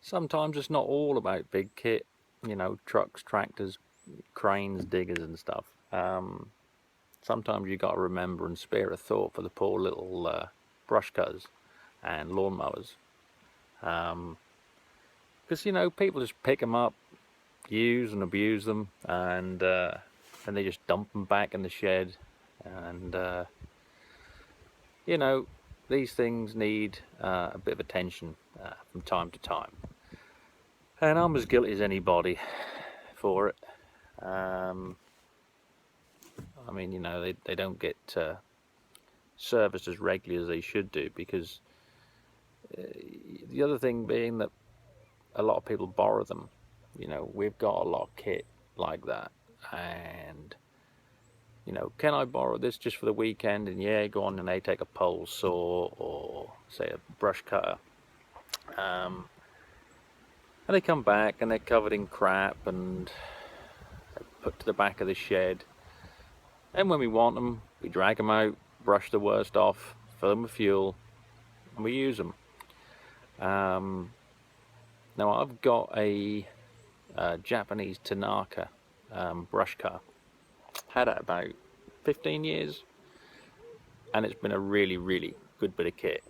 sometimes it's not all about big kit, you know, trucks, tractors, cranes, diggers and stuff. Sometimes you got to remember and spare a thought for the poor little brush cutters and lawnmowers. Because, you know, people just pick them up, use and abuse them, and they just dump them back in the shed. And, you know, these things need a bit of attention from time to time. And I'm as guilty as anybody for it. I mean, you know, they don't get serviced as regularly as they should do, because the other thing being that a lot of people borrow them. You know, we've got a lot of kit like that, and you know, can I borrow this just for the weekend? And yeah, go on, and they take a pole saw or say a brush cutter, and they come back and they're covered in crap and put to the back of the shed. And when we want them, we drag them out, brush the worst off, fill them with fuel, and we use them. Now I've got a Japanese Tanaka brush cutter. Had it about 15 years, and it's been a really, really good bit of kit.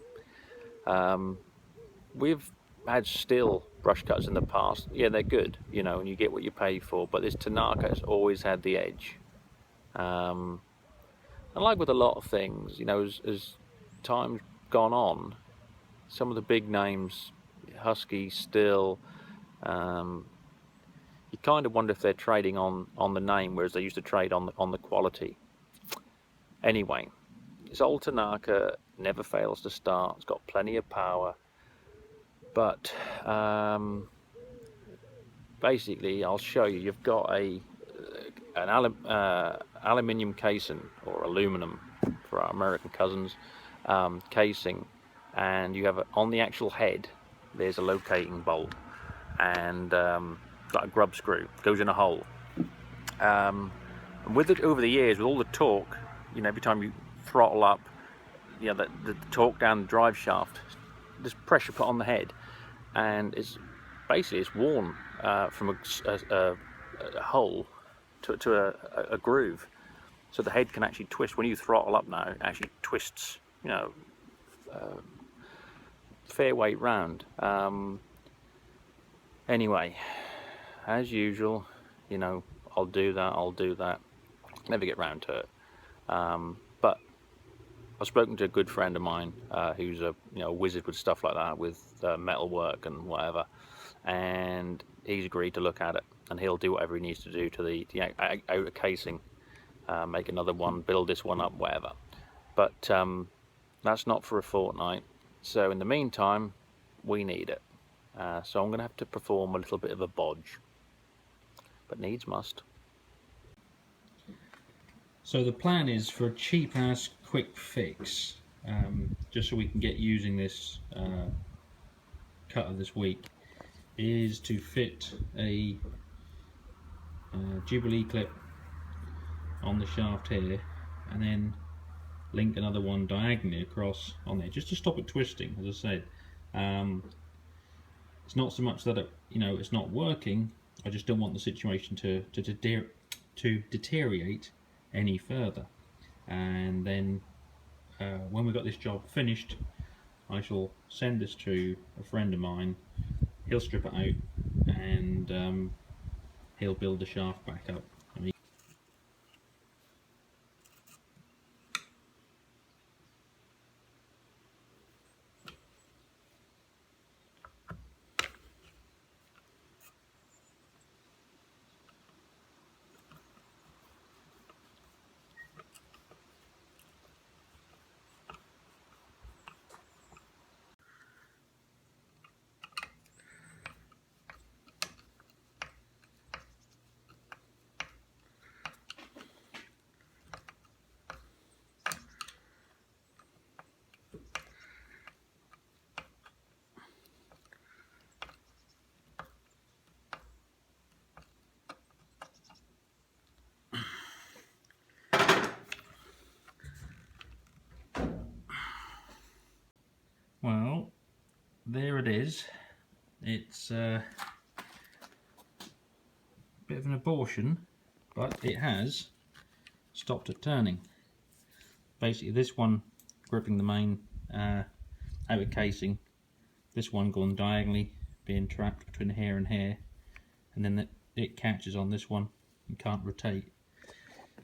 We've had steel brush cutters in the past. Yeah, they're good, you know, and you get what you pay for, but this Tanaka has always had the edge. And like with a lot of things, you know, as time's gone on, some of the big names, Husky, Still, you kind of wonder if they're trading on the name, whereas they used to trade on the quality. Anyway, this old Tanaka never fails to start. It's got plenty of power, but basically, I'll show you. You've got an aluminium casing, or aluminum for our American cousins, casing, and you have on the actual head there's a locating bolt, and got a grub screw, goes in a hole. And with it, over the years, with all the torque, you know, every time you throttle up, you know, the torque down the drive shaft, there's pressure put on the head, and it's worn from a hole to a groove, so the head can actually twist. When you throttle up now, it actually twists, you know, fair way round. Anyway, as usual, you know, I'll do that, never get round to it. But I've spoken to a good friend of mine who's a wizard with stuff like that, with metal work and whatever, and he's agreed to look at it, and he'll do whatever he needs to do to the outer casing, make another one, build this one up, whatever. But that's not for a fortnight, so in the meantime we need it. So I'm going to have to perform a little bit of a bodge, but needs must. So the plan is for a cheap ass quick fix, just so we can get using this cutter this week, is to fit a Jubilee clip on the shaft here, and then link another one diagonally across on there, just to stop it twisting. As I said, it's not so much that it's not working. I just don't want the situation to deteriorate any further. And then when we got this job finished, I shall send this to a friend of mine. He'll strip it out, and he'll build the shaft back up. Well, there it is. It's a bit of an abortion, but it has stopped it turning. Basically this one gripping the main outer casing, this one going diagonally, being trapped between hair and hair, and then it catches on this one and can't rotate.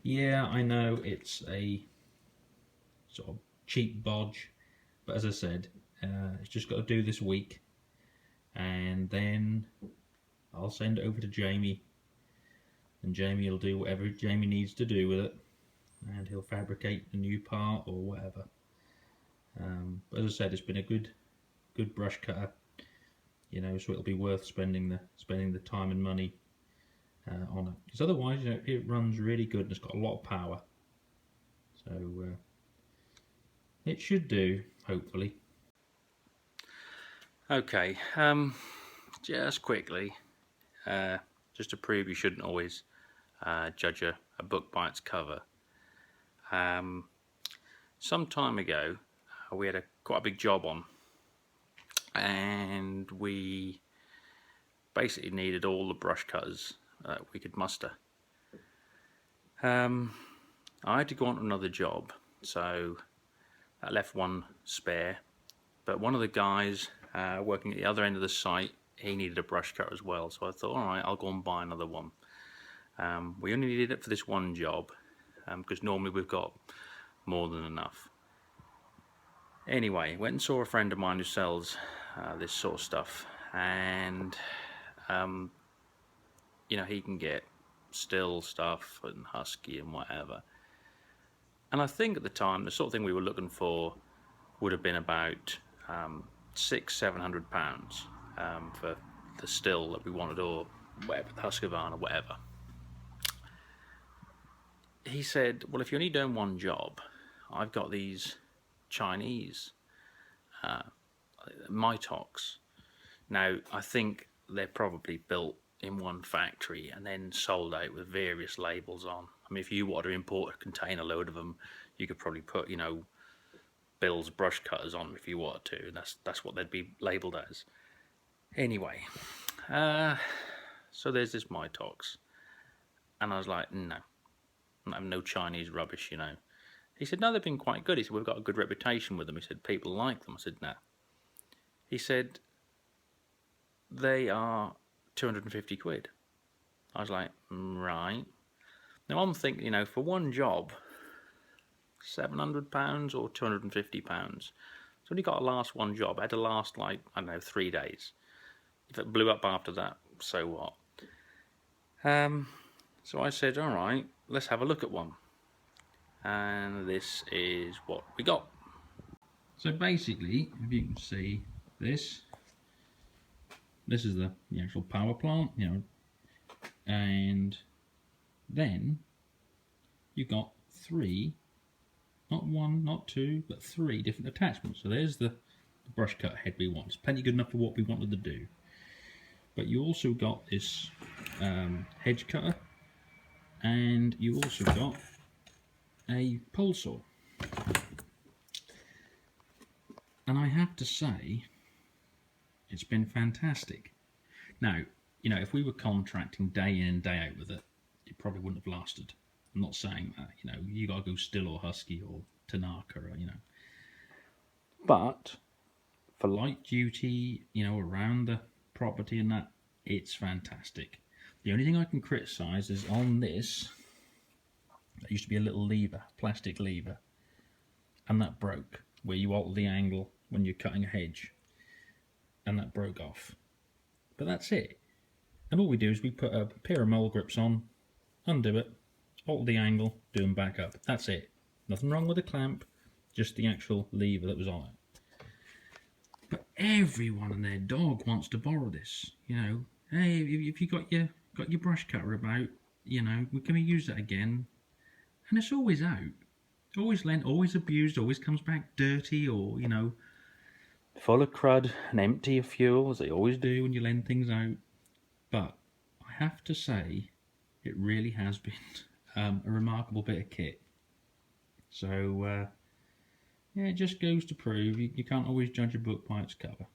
Yeah, I know it's a sort of cheap bodge, but as I said, it's just got to do this week, and then I'll send it over to Jamie, and Jamie will do whatever Jamie needs to do with it, and he'll fabricate a new part or whatever. But as I said, it's been a good brush cutter, you know, so it'll be worth spending the time and money on it. Because otherwise, you know, it runs really good and it's got a lot of power. So it should do, hopefully. Okay, just quickly, just to prove you shouldn't always judge a book by its cover. Some time ago, we had quite a big job on, and we basically needed all the brush cutters that we could muster. I had to go on to another job, so that left one spare, but one of the guys working at the other end of the site, he needed a brush cutter as well, so I thought, alright, I'll go and buy another one. We only needed it for this one job, because normally we've got more than enough. Anyway, went and saw a friend of mine who sells this sort of stuff, and you know, he can get still stuff and husky and whatever. And I think at the time the sort of thing we were looking for would have been about £600–700 for the still that we wanted, or whatever, the Husqvarna or whatever. He said, well, if you're only doing one job, I've got these Chinese Mitox. Now, I think they're probably built in one factory and then sold out with various labels on. I mean, if you wanted to import a container load of them, you could probably put, you know, Bill's brush cutters on them if you wanted to. That's what they'd be labelled as. Anyway, so there's this Mitox, and I was like, no, I'm not having no Chinese rubbish, you know. He said, no, they've been quite good. He said, we've got a good reputation with them. He said, people like them. I said, no. He said, they are 250 quid. I was like, right. Now I'm thinking, you know, for one job, £700 or £250. It's only got to last one job. It had to last, like, I don't know, 3 days. If it blew up after that, so what? So I said, all right, let's have a look at one. And this is what we got. So basically, if you can see this is the actual power plant, you know, and then you've got 3, not 1, not 2, but 3 different attachments. So there's the brush cut head we want. It's plenty good enough for what we wanted to do. But you also got this hedge cutter, and you also got a pole saw. And I have to say, it's been fantastic. Now, you know, if we were contracting day in and day out with it, it probably wouldn't have lasted. I'm not saying that, you know, you gotta go still or husky or Tanaka, or, you know. But for light duty, you know, around the property and that, it's fantastic. The only thing I can criticise is on this, there used to be a little lever, plastic lever, and that broke, where you alter the angle when you're cutting a hedge, and that broke off. But that's it. And all we do is we put a pair of mole grips on, undo it, alter the angle, do them back up. That's it. Nothing wrong with the clamp, just the actual lever that was on it. But everyone and their dog wants to borrow this. You know, hey, if you got your brush cutter about, you know, can we use that again? And it's always out, always lent, always abused, always comes back dirty, or, you know, full of crud and empty of fuel, as they always do when you lend things out. But I have to say, it really has been a remarkable bit of kit. So yeah, it just goes to prove you can't always judge a book by its cover.